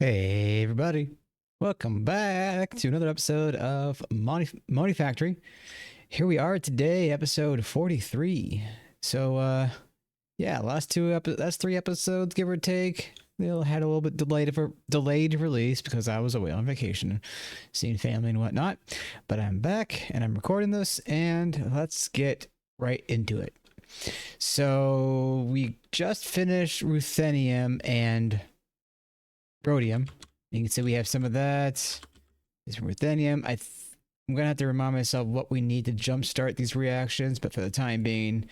Hey everybody, welcome back to another episode of Monifactory. Here we are today, episode 43. So yeah, last three episodes, give or take. They all had a little bit delayed release because I was away on vacation, seeing family and whatnot. But I'm back and I'm recording this, and let's get right into it. So we just finished ruthenium and rhodium. You can see we have some of that. This ruthenium. I'm gonna have to remind myself what we need to jumpstart these reactions, but for the time being,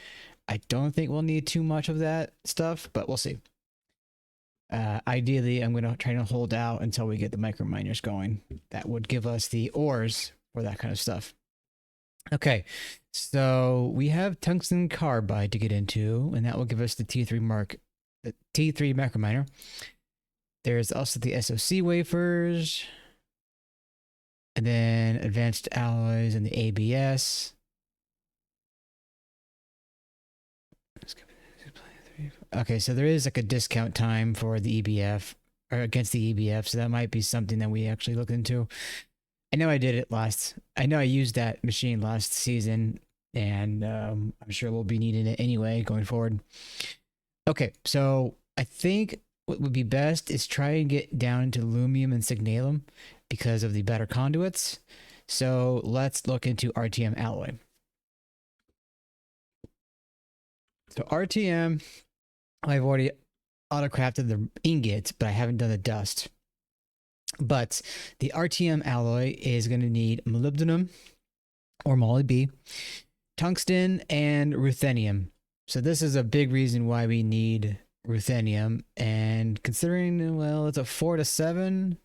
I don't think we'll need too much of that stuff, but we'll see. Ideally, I'm gonna try to hold out until we get the micro miners going. That would give us the ores for that kind of stuff. Okay, so we have tungsten carbide to get into, and that will give us the T3 macro miner. There's also the SOC wafers, and then advanced alloys and the ABS. Okay, so there is like a discount time for the EBF, or against the EBF, so that might be something that we actually look into. I know I used that machine last season, and I'm sure we'll be needing it anyway going forward. Okay, so I think what would be best is try and get down into lumium and signalum because of the better conduits. So let's look into RTM Alloy. So RTM, I've already auto-crafted the ingot, but I haven't done the dust. But the RTM Alloy is going to need molybdenum, or Moly B, tungsten, and ruthenium. So this is a big reason why we need ruthenium, and considering, well, it's a 4 to 7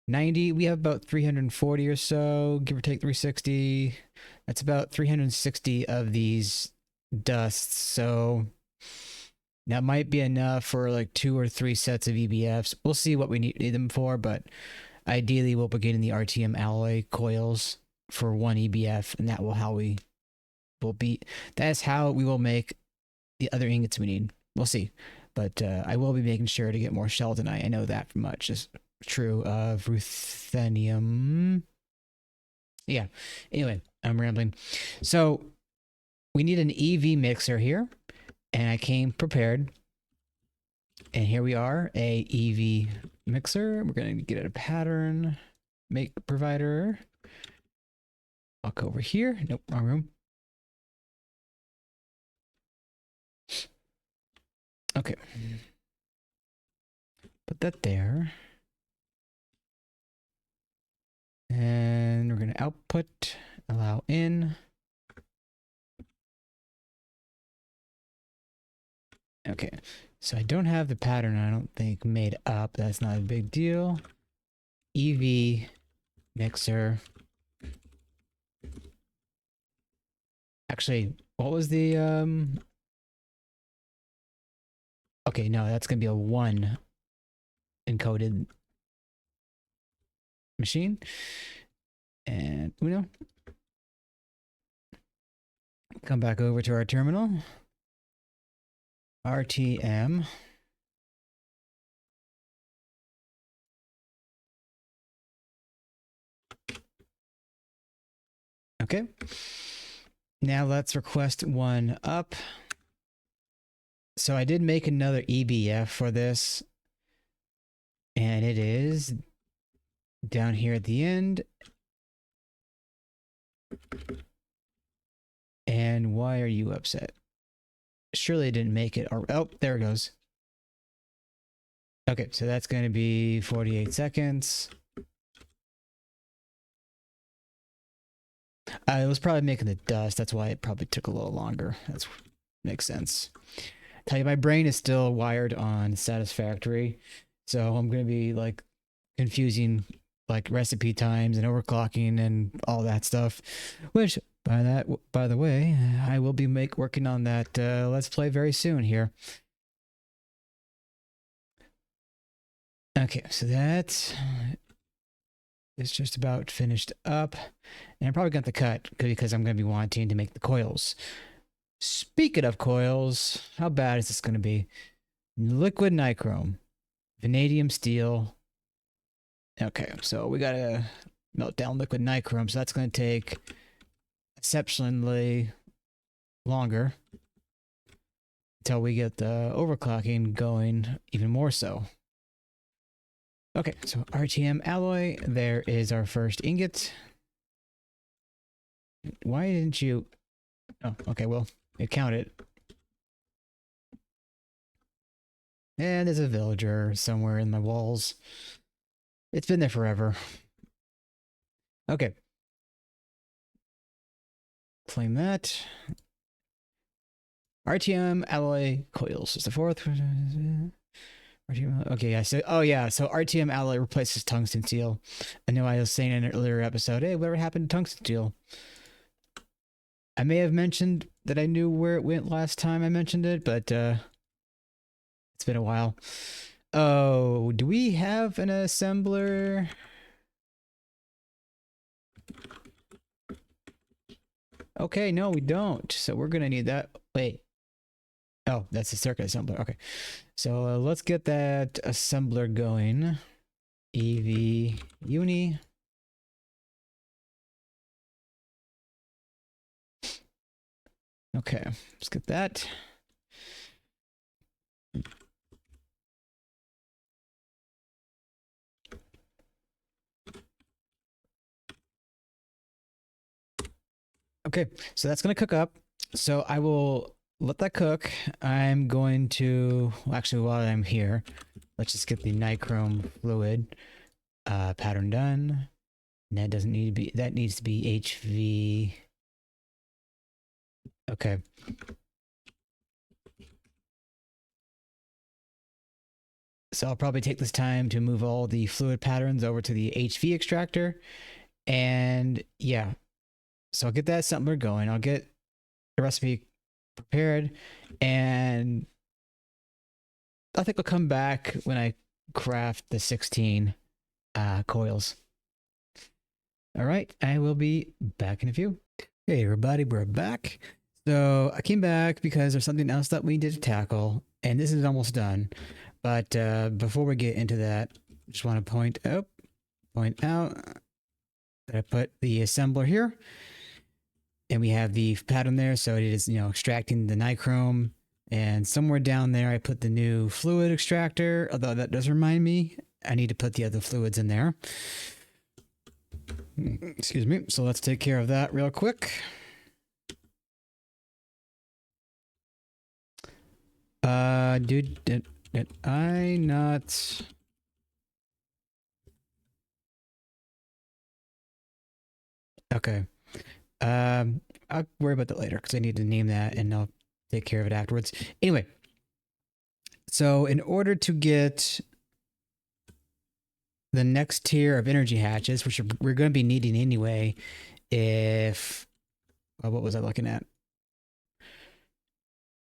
90, we have about 340 or so, give or take 360. That's about 360 of these dusts, so that might be enough for like 2 or 3 sets of EBFs. We'll see what we need them for, but ideally we'll be getting the RTM alloy coils for 1 EBF, and that's how we will make the other ingots we need. We'll see, but I will be making sure to get more sheldonite. I know that from much. It's true of ruthenium. Yeah, anyway, I'm rambling. So we need an EV mixer here, and I came prepared. And here we are, a EV mixer. We're going to get a pattern, make provider. Walk over here. Nope, wrong room. Okay. Put that there. And we're going to output, allow in. Okay. So I don't have the pattern, I don't think, made up. That's not a big deal. EV mixer. Actually, what was the okay, no, that's gonna be a 1 encoded machine. And Uno. Come back over to our terminal. RTM. Okay. Now let's request 1 up. So I did make another EBF for this, and it is down here at the end. And why are you upset? Surely it didn't make it. Oh, there it goes. Okay, so that's going to be 48 seconds. I was probably making the dust. That's why it probably took a little longer. That makes sense. Tell you, my brain is still wired on satisfactory, so I'm going to be like confusing like recipe times and overclocking and all that stuff, which by the way, I will be working on that let's play very soon here. Okay, so that is just about finished up, and I'm probably going to cut because I'm going to be wanting to make the coils. Speaking of coils, how bad is this going to be? Liquid nichrome. vanadium steel. Okay, so we gotta melt down liquid nichrome, so that's gonna take exceptionally longer until we get the overclocking going even more so. Okay, so RTM Alloy, there is our first ingot. Why didn't you... Oh, okay, well, it counted. And there's a villager somewhere in my walls. It's been there forever. Okay. Claim that. RTM Alloy coils is the fourth. RTM, okay, yeah. So, oh yeah. So RTM Alloy replaces tungsten steel. I know I was saying in an earlier episode, hey, whatever happened to tungsten steel? I may have mentioned that I knew where it went last time I mentioned it, but it's been a while. Oh, do we have an assembler? Okay, no, we don't. So we're gonna need that. Wait. Oh, that's a circuit assembler. Okay. So let's get that assembler going. EV uni. Okay, let's get that. Okay, so that's gonna cook up. So I will let that cook. I'm going to, well, actually, while I'm here, let's just get the nichrome fluid pattern done. And that doesn't need to be, that needs to be HV. Okay. So I'll probably take this time to move all the fluid patterns over to the HV extractor. And yeah, so I'll get that assembler going. I'll get the recipe prepared, and I think I'll come back when I craft the 16 coils. All right, I will be back in a few. Hey everybody, we're back. So I came back because there's something else that we need to tackle, and this is almost done. But before we get into that, I just want to point out that I put the assembler here, and we have the pattern there. So it is, you know, extracting the nichrome, and somewhere down there I put the new fluid extractor. Although that does remind me, I need to put the other fluids in there. Excuse me. So let's take care of that real quick. Dude, did I not? Okay. I'll worry about that later because I need to name that and I'll take care of it afterwards. Anyway, so in order to get the next tier of energy hatches, which we're going to be needing anyway, if what was I looking at?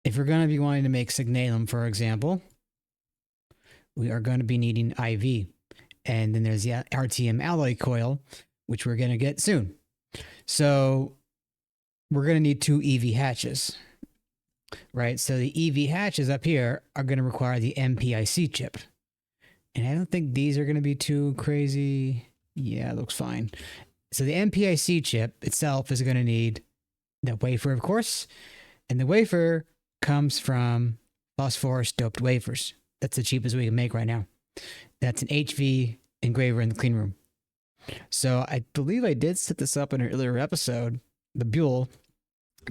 If we're going to be wanting to make signalum, for example, we are going to be needing IV. And then there's the RTM Alloy coil, which we're going to get soon. So we're going to need 2 EV hatches, right? So the EV hatches up here are going to require the MPIC chip. And I don't think these are going to be too crazy. Yeah, it looks fine. So the MPIC chip itself is going to need the wafer, of course. And the wafer comes from phosphorus doped wafers. That's the cheapest we can make right now. That's an HV engraver in the clean room. So I believe I did set this up in an earlier episode, the buell,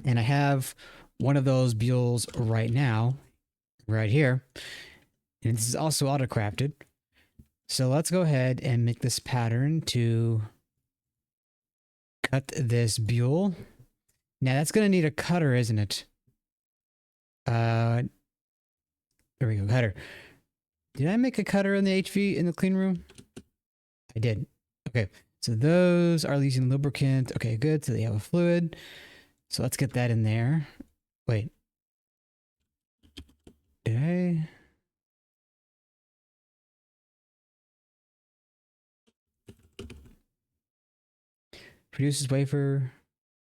and I have one of those buells right now, right here. And this is also auto-crafted. So let's go ahead and make this pattern to cut this buell. Now that's going to need a cutter, isn't it? There we go, cutter. Did I make a cutter in the HV in the clean room? I did. Okay, so those are using lubricant. Okay, good. So they have a fluid. So let's get that in there. Wait. Did I? Produces wafer.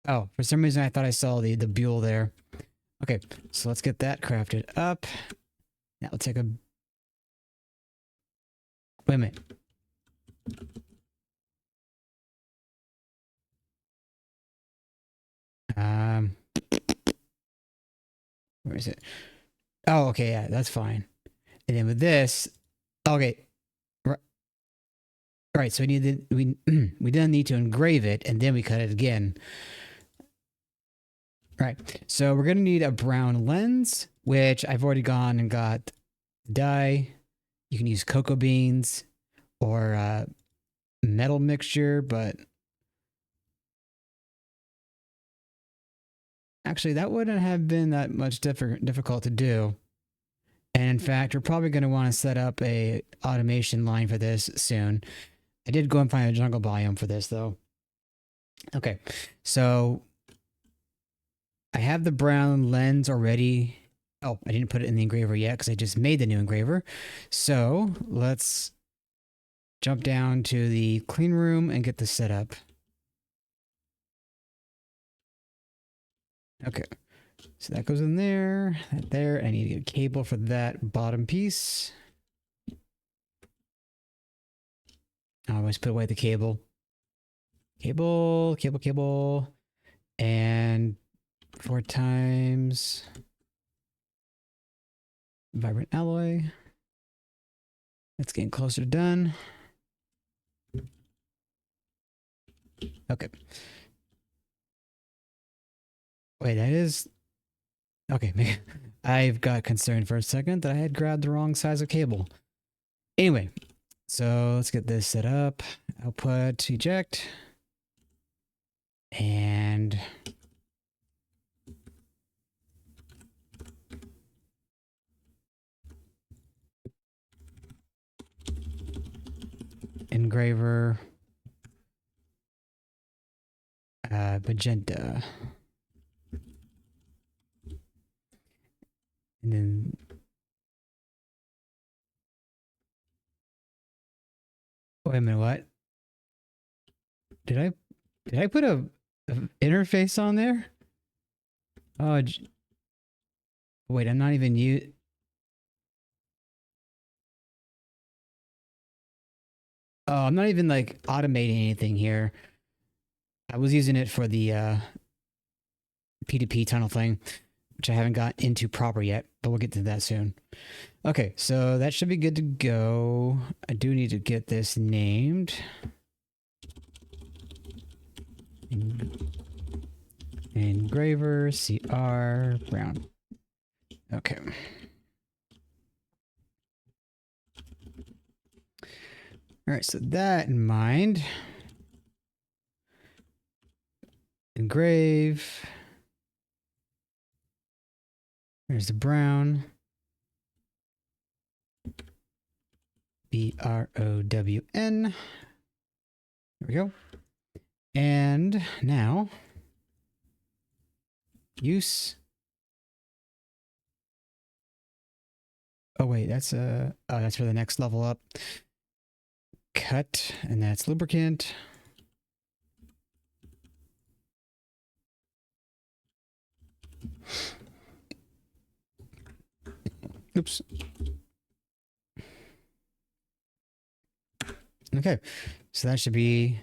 Oh, for some reason I thought I saw the buell there. Okay, so let's get that crafted up. Now let's take a Wait a minute. Where is it? Oh, okay, yeah, that's fine. And then with this, okay, right. So we we then need to engrave it, and then we cut it again. Right. So we're gonna need a brown lens, which I've already gone and got dye. You can use cocoa beans or metal mixture, but actually that wouldn't have been that much difficult to do. And in fact, we're probably going to want to set up a automation line for this soon. I did go and find a jungle biome for this though. Okay, so I have the brown lens already. Oh, I didn't put it in the engraver yet because I just made the new engraver. So let's jump down to the clean room and get this set up. Okay, so that goes in there, that there. I need to get a cable for that bottom piece. I always put away the cable. Cable. And 4 times vibrant alloy. That's getting closer to done. Okay. Wait, that is... Okay, I've got concerned for a second that I had grabbed the wrong size of cable. Anyway, so let's get this set up. Output, eject. And... engraver. Magenta. And then... Wait a minute, what? Did I put a interface on there? Oh, wait, I'm not even Oh, I'm not even like automating anything here. I was using it for the P2P tunnel thing, which I haven't got into proper yet, but we'll get to that soon. Okay, so that should be good to go. I do need to get this named. Engraver CR brown. Okay. All right, so that in mind, engrave. There's the brown. BROWN. There we go. And now, use. Oh wait, that's that's for the next level up. Cut, and that's lubricant. Oops. Okay, so that should be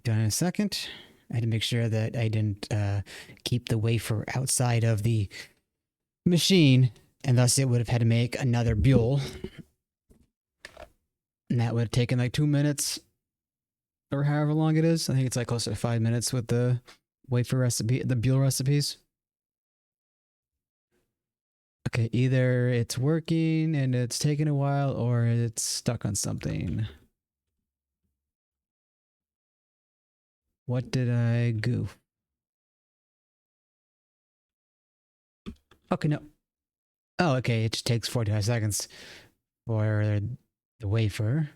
done in a second. I had to make sure that I didn't keep the wafer outside of the machine, and thus it would have had to make another buell. And that would have taken like 2 minutes or however long it is. I think it's like close to 5 minutes with the wafer recipe, the buell recipes. Okay, either it's working and it's taking a while or it's stuck on something. What did I goof? Okay, no. Oh, okay, it just takes 45 seconds for the wafer.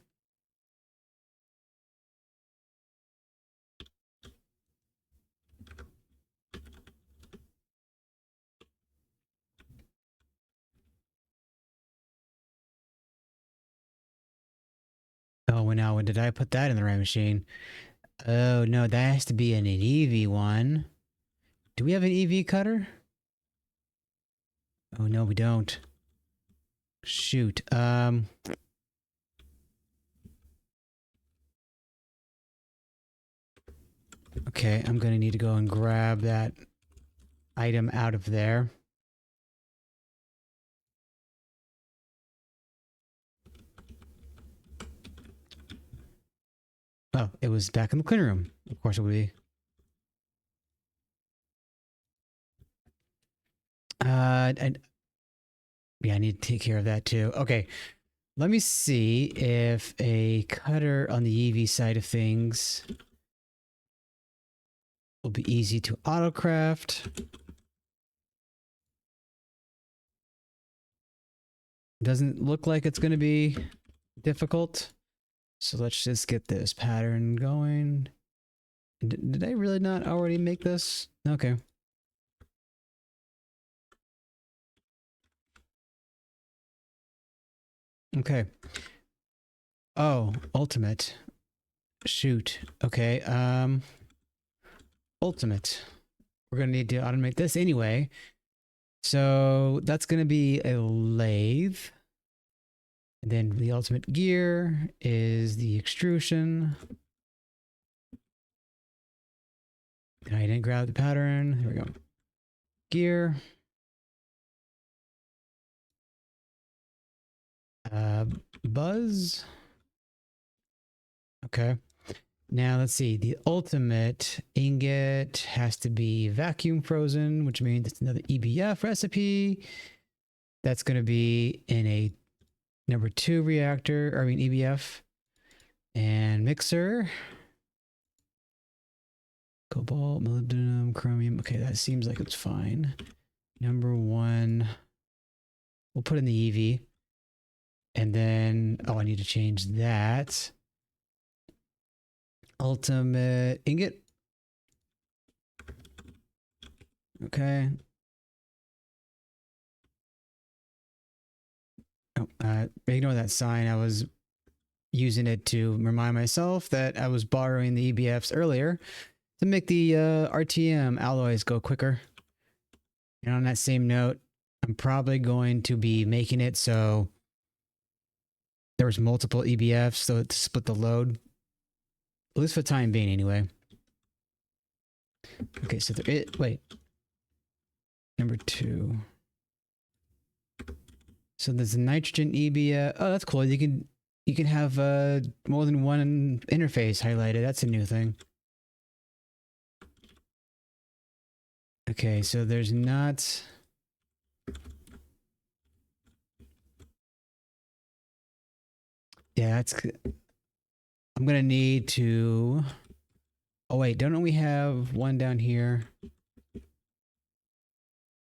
Oh, well, now did I put that in the right machine? Oh, no, that has to be an EV one. Do we have an EV cutter? Oh, no, we don't. Shoot. Okay, I'm gonna need to go and grab that item out of there. Oh, it was back in the clean room. Of course it would be. Yeah, I need to take care of that too. Okay, let me see if a cutter on the EV side of things will be easy to autocraft. Doesn't look like it's going to be difficult. So let's just get this pattern going. Did I really not already make this? Okay. Okay. Oh, ultimate. Shoot. Okay. Ultimate. We're going to need to automate this anyway. So that's going to be a lathe. And then the ultimate gear is the extrusion. And I didn't grab the pattern. Here we go. Gear. Buzz. Okay. Now let's see. The ultimate ingot has to be vacuum frozen, which means it's another EBF recipe. That's going to be in a number 2 reactor, or I mean EBF. And mixer. Cobalt, molybdenum, chromium. Okay, that seems like it's fine. Number 1. We'll put in the EV. And then, oh, I need to change that. Ultimate ingot. Okay. Oh, ignore that sign. I was using it to remind myself that I was borrowing the EBFs earlier to make the RTM alloys go quicker. And on that same note, I'm probably going to be making it so there's multiple EBFs, so to split the load. At least for the time being, anyway. Okay, so there is... Wait. Number 2. So there's a nitrogen EBF. Oh, that's cool. You can have more than one interface highlighted. That's a new thing. Okay, so there's not... Yeah, that's... I'm gonna need to... Oh wait, don't we have one down here?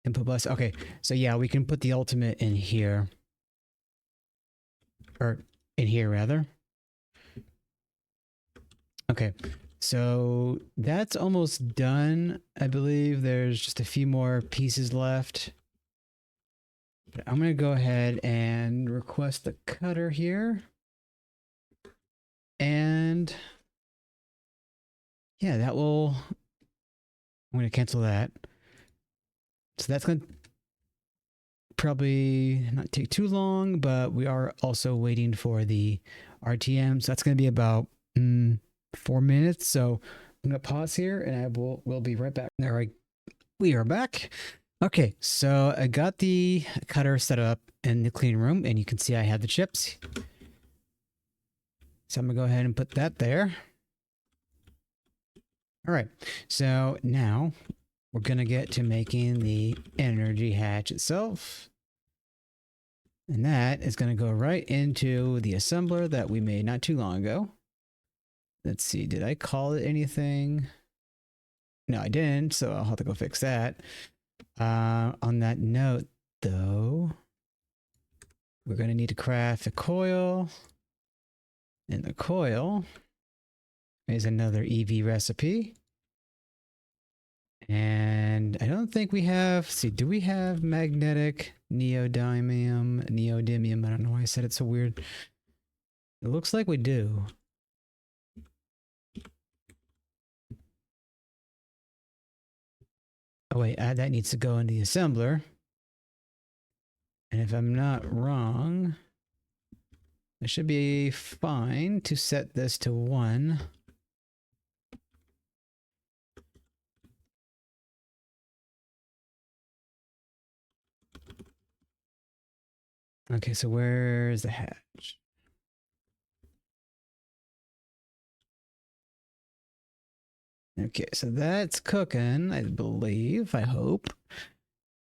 Input bus. Okay, so yeah, we can put the ultimate in here. Or in here, rather. Okay, so that's almost done. I believe there's just a few more pieces left. But I'm going to go ahead and request the cutter here. And yeah, that will... I'm going to cancel that. So that's going to probably not take too long, but we are also waiting for the RTM. So that's going to be about 4 minutes. So I'm going to pause here and we'll be right back. All right, we are back. Okay, so I got the cutter set up in the clean room and you can see I have the chips. So I'm going to go ahead and put that there. All right, so now we're going to get to making the energy hatch itself. And that is going to go right into the assembler that we made not too long ago. Let's see, did I call it anything? No, I didn't, so I'll have to go fix that. On that note, though, we're going to need to craft a coil. And the coil is another EV recipe. And I don't think we have... See, do we have magnetic neodymium? Neodymium, I don't know why I said it so weird. It looks like we do. Oh wait, that needs to go in the assembler. And if I'm not wrong, it should be fine to set this to 1. Okay, so where's the hatch? Okay, so that's cooking, I believe, I hope.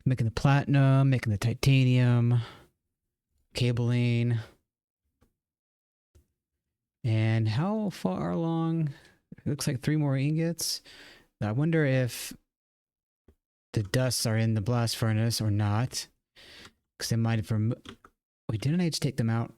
Making the platinum, making the titanium, cabling. And how far along? It looks like 3 more ingots. I wonder if the dusts are in the blast furnace or not. Because they might have wait, didn't I just take them out?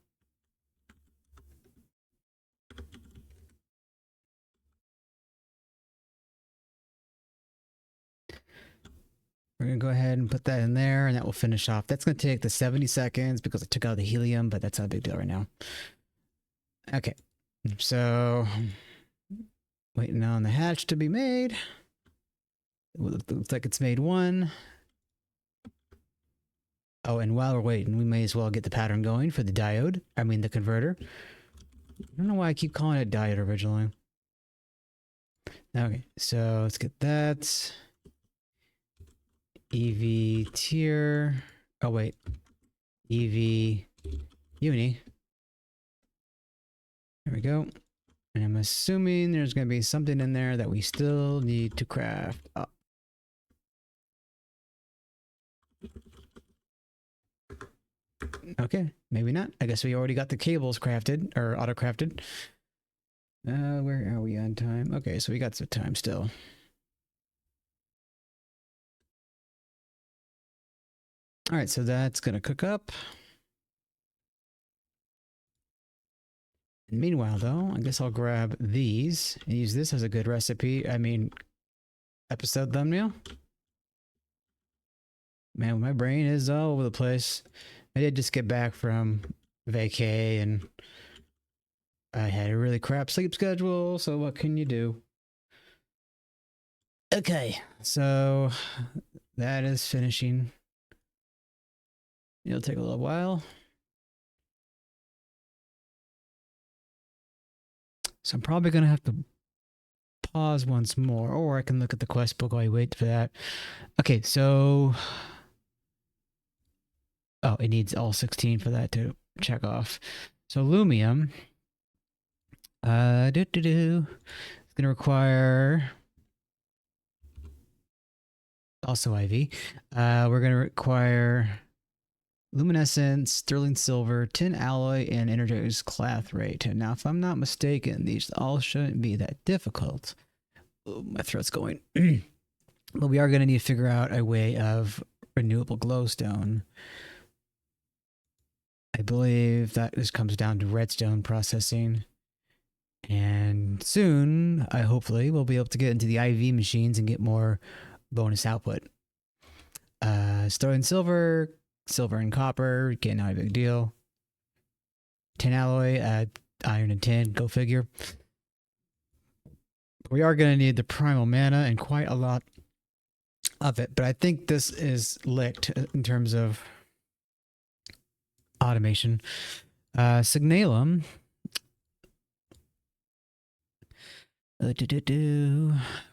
We're going to go ahead and put that in there, and that will finish off. That's going to take the 70 seconds because I took out the helium, but that's not a big deal right now. Okay, so waiting on the hatch to be made. It looks like it's made 1. Oh, and while we're waiting, we may as well get the pattern going for the diode. I mean, the converter. I don't know why I keep calling it diode originally. Okay, so let's get that. EV tier. Oh, wait. EV uni. There we go. And I'm assuming there's going to be something in there that we still need to craft up. Okay, maybe not. I guess we already got the cables crafted, or auto-crafted. Where are we on time? Okay, so we got some time still. All right, so that's going to cook up. And meanwhile, though, I guess I'll grab these and use this as a good recipe. I mean, episode thumbnail. Man, my brain is all over the place. I did just get back from vacay and I had a really crap sleep schedule, so what can you do? Okay, so that is finishing. It'll take a little while. So I'm probably going to have to pause once more, or I can look at the quest book while I wait for that. Okay, so... Oh, it needs all 16 for that to check off. So Lumium... It's going to require... Also IV. We're going to require... luminescence, sterling silver, tin alloy, and energized clathrate. Now, if I'm not mistaken, these all shouldn't be that difficult. Oh, my throat's going. But we are going to need to figure out a way of renewable glowstone. I believe that this comes down to redstone processing. And soon, hopefully, we'll be able to get into the IV machines and get more bonus output. Sterling silver... silver and copper, again, not a big deal. Tin alloy, iron and tin, go figure. We are going to need the primal mana and quite a lot of it, but I think this is licked in terms of automation. Signalum.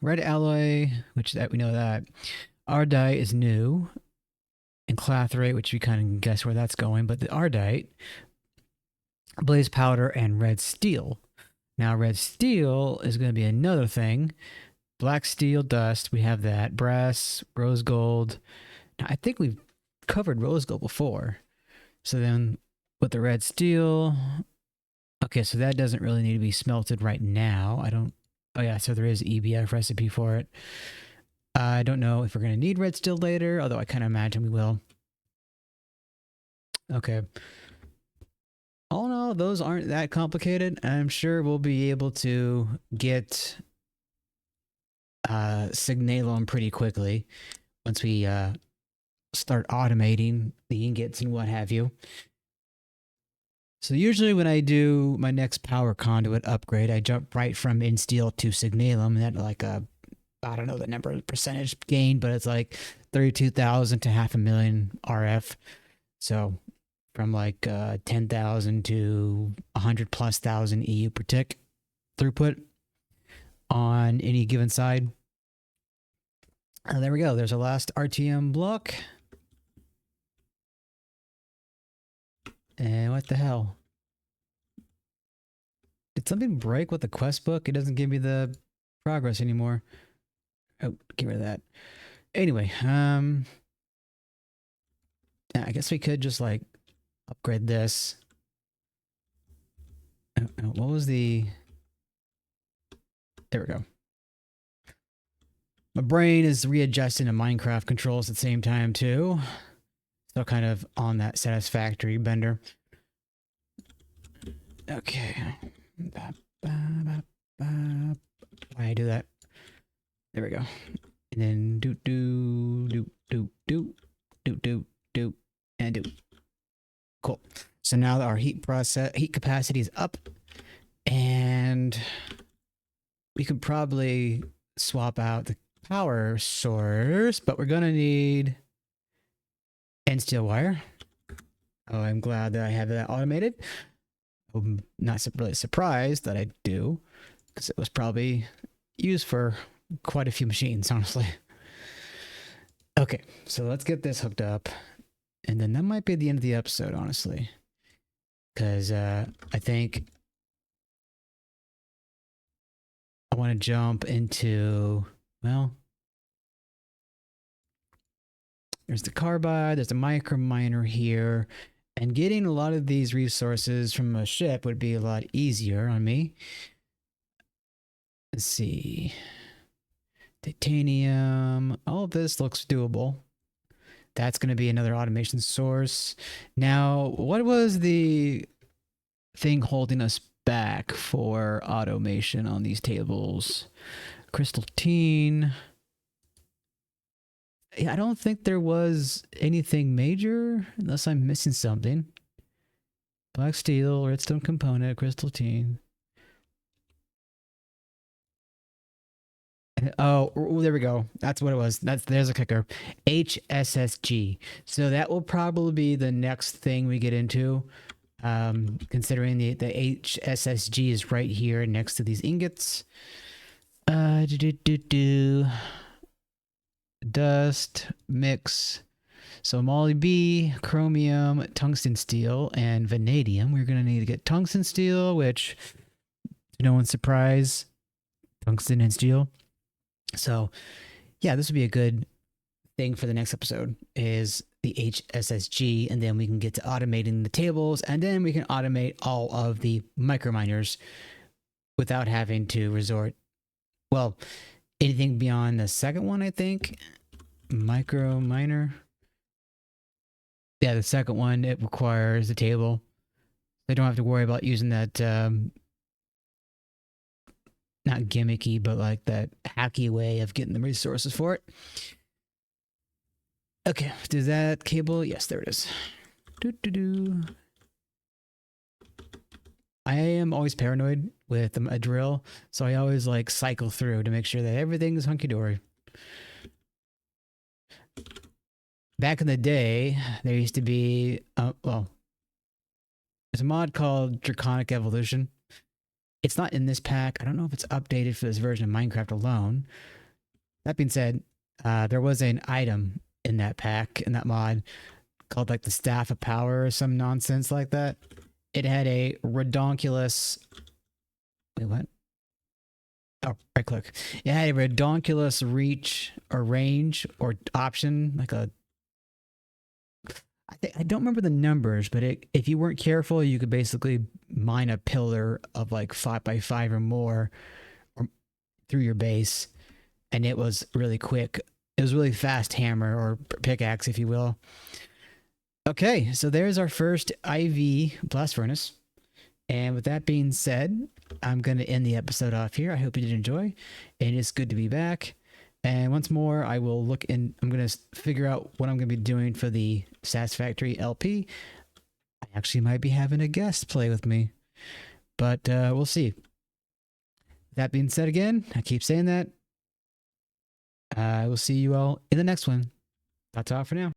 Red alloy, which that we know that. Ardite is new. And clathrate, which we kind of guess where that's going, but the ardite, blaze powder, and red steel. Now, red steel is going to be another thing. Black steel dust, we have that. Brass, rose gold. Now, I think we've covered rose gold before. So then with the red steel, okay, so that doesn't really need to be smelted right now. Oh yeah, so there is an EBF recipe for it. I don't know if we're going to need red steel later, although I kind of imagine we will. Okay. All in all, those aren't that complicated. I'm sure we'll be able to get Signalum pretty quickly once we start automating the ingots and what have you. So usually when I do my next power conduit upgrade, I jump right from InSteel to Signalum, and that like a I don't know the number of percentage gain, but it's like 32,000 to 500,000 RF. So from like 10,000 to 100,000+ EU per tick throughput on any given side. There we go. There's a last RTM block. And what the hell? Did something break with the quest book? It doesn't give me the progress anymore. Oh, get rid of that. Anyway, I guess we could just like upgrade this. What was the... There we go. My brain is readjusting to Minecraft controls at the same time too. Still kind of on that satisfactory bender. Okay. Why I do that? There we go. And then do and do. Cool. So now our heat capacity is up, and we could probably swap out the power source, but we're gonna need end steel wire. Oh, I'm glad that I have that automated. I'm not really surprised that I do, because it was probably used for quite a few machines, honestly. Okay, so let's get this hooked up, and then that might be the end of the episode, honestly, because I think I want to jump into, well, there's the carbide, there's a micro miner here, and getting a lot of these resources from a ship would be a lot easier on me. Let's see. Titanium. All of this looks doable. That's going to be another automation source. Now, what was the thing holding us back for automation on these tables? Crystal tin. Yeah, I don't think there was anything major, unless I'm missing something. Black steel, redstone component, crystal tin. Oh, there we go. That's what it was. There's a kicker. HSSG. So that will probably be the next thing we get into. Considering the HSSG is right here next to these ingots. Dust mix. So moly B, chromium, tungsten steel, and vanadium. We're gonna need to get tungsten steel, which to no one's surprise, tungsten and steel. So yeah, this would be a good thing for the next episode, is the HSSG, and then we can get to automating the tables, and then we can automate all of the micro miners without having to resort, well, anything beyond the second one, I think. Micro miner. Yeah, the second one, it requires a table. They don't have to worry about using that, not gimmicky, but like that hacky way of getting the resources for it. Okay, does that cable? Yes, there it is. I am always paranoid with a drill, so I always like cycle through to make sure that everything is hunky-dory. Back in the day, there used to be, well, there's a mod called Draconic Evolution. It's not in this pack. I don't know if it's updated for this version of Minecraft alone. That being said, there was an item in that pack, in that mod, called like the Staff of Power or some nonsense like that. It had a redonkulous... Wait, what? Oh, right click. It had a redonkulous reach or range or option, like a... I don't remember the numbers, but if you weren't careful, you could basically mine a pillar of like 5x5 or more through your base, and it was really quick. It was really fast hammer or pickaxe, if you will. Okay, so there's our first IV blast furnace. And with that being said, I'm going to end the episode off here. I hope you did enjoy, and it's good to be back. And once more, I will look in. I'm going to figure out what I'm going to be doing for the Satisfactory LP. I actually might be having a guest play with me, but we'll see. That being said, again, I keep saying that. I will see you all in the next one. That's all for now.